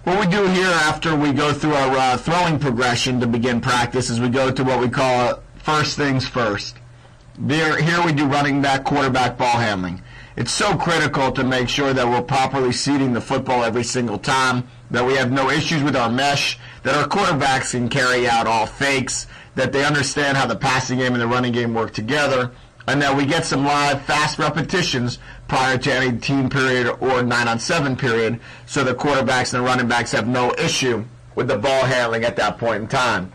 What we do here after we go through our throwing progression to begin practice is we go to what we call first things first. Here we do running back, quarterback, ball handling. It's so critical to make sure that we're properly seating the football every single time, that we have no issues with our mesh, that our quarterbacks can carry out all fakes, that they understand how the passing game and the running game work together, and that we get some live, fast repetitions prior to any team period or 9-on-7 period, so the quarterbacks and the running backs have no issue with the ball handling at that point in time.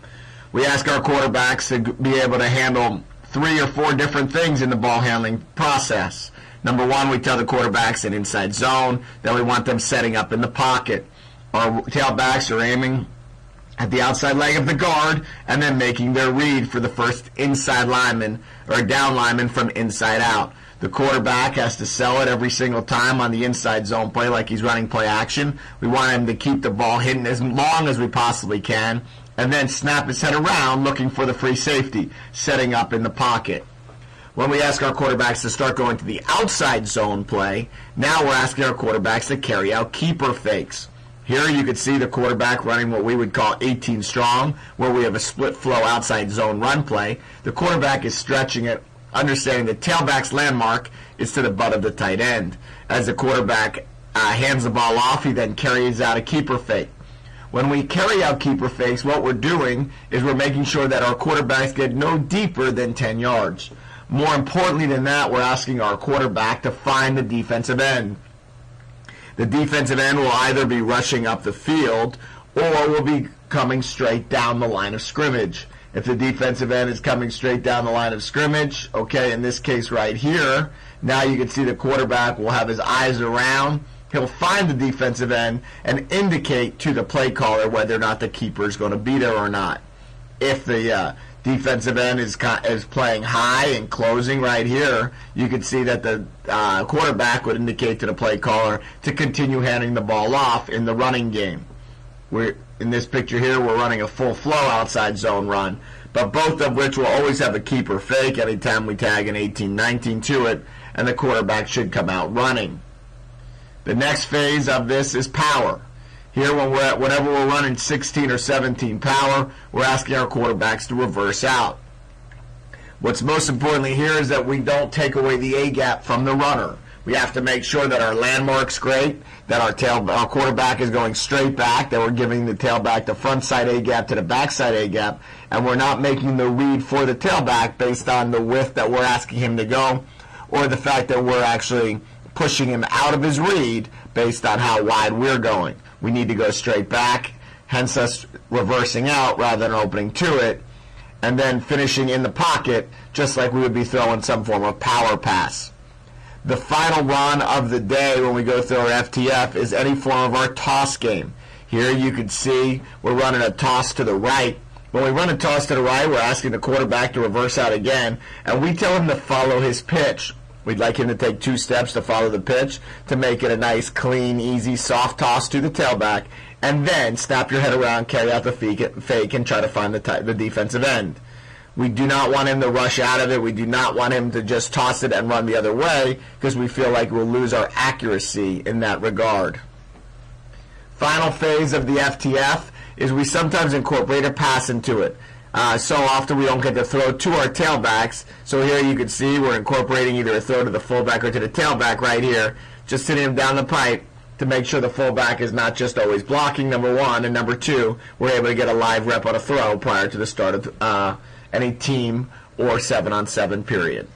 We ask our quarterbacks to be able to handle 3 or 4 different things in the ball handling process. Number one, we tell the quarterbacks an inside zone, then we want them setting up in the pocket. Our tailbacks are aiming at the outside leg of the guard and then making their read for the first inside lineman or down lineman from inside out. The quarterback has to sell it every single time on the inside zone play like he's running play action. We want him to keep the ball hidden as long as we possibly can and then snap his head around looking for the free safety, setting up in the pocket. When we ask our quarterbacks to start going to the outside zone play, now we're asking our quarterbacks to carry out keeper fakes. Here you could see the quarterback running what we would call 18 strong, where we have a split flow outside zone run play. The quarterback is stretching it, understanding the tailback's landmark is to the butt of the tight end. As the quarterback hands the ball off, he then carries out a keeper fake. When we carry out keeper fakes, what we're doing is we're making sure that our quarterbacks get no deeper than 10 yards. More importantly than that, we're asking our quarterback to find the defensive end. The defensive end will either be rushing up the field or will be coming straight down the line of scrimmage. If the defensive end is coming straight down the line of scrimmage, okay, in this case right here, now you can see the quarterback will have his eyes around. He'll find the defensive end and indicate to the play caller whether or not the keeper is going to be there or not. If the defensive end is playing high and closing right here, you can see that the quarterback would indicate to the play caller to continue handing the ball off in the running game. In this picture here, we're running a full flow outside zone run, but both of which will always have a keeper fake anytime we tag an 18-19 to it, and the quarterback should come out running. The next phase of this is power. Here, whenever we're running 16 or 17 power, we're asking our quarterbacks to reverse out. What's most importantly here is that we don't take away the A-gap from the runner. We have to make sure that our landmark's great, that our quarterback is going straight back, that we're giving the tailback the front side A-gap to the back side A-gap, and we're not making the read for the tailback based on the width that we're asking him to go, or the fact that we're actually pushing him out of his read based on how wide we're going. We need to go straight back, hence us reversing out rather than opening to it, and then finishing in the pocket just like we would be throwing some form of power pass. The final run of the day when we go through our FTF is any form of our toss game. Here you can see we're running a toss to the right. When we run a toss to the right, we're asking the quarterback to reverse out again, and we tell him to follow his pitch. We'd like him to take 2 steps to follow the pitch to make it a nice, clean, easy, soft toss to the tailback, and then snap your head around, carry out the fake, and try to find the defensive end. We do not want him to rush out of it. We do not want him to just toss it and run the other way because we feel like we'll lose our accuracy in that regard. Final phase of the FTF is we sometimes incorporate a pass into it. So often we don't get to throw to our tailbacks. So here you can see we're incorporating either a throw to the fullback or to the tailback right here, just sitting him down the pipe to make sure the fullback is not just always blocking, number one, and number two, we're able to get a live rep on a throw prior to the start of any team or 7-on-7 period.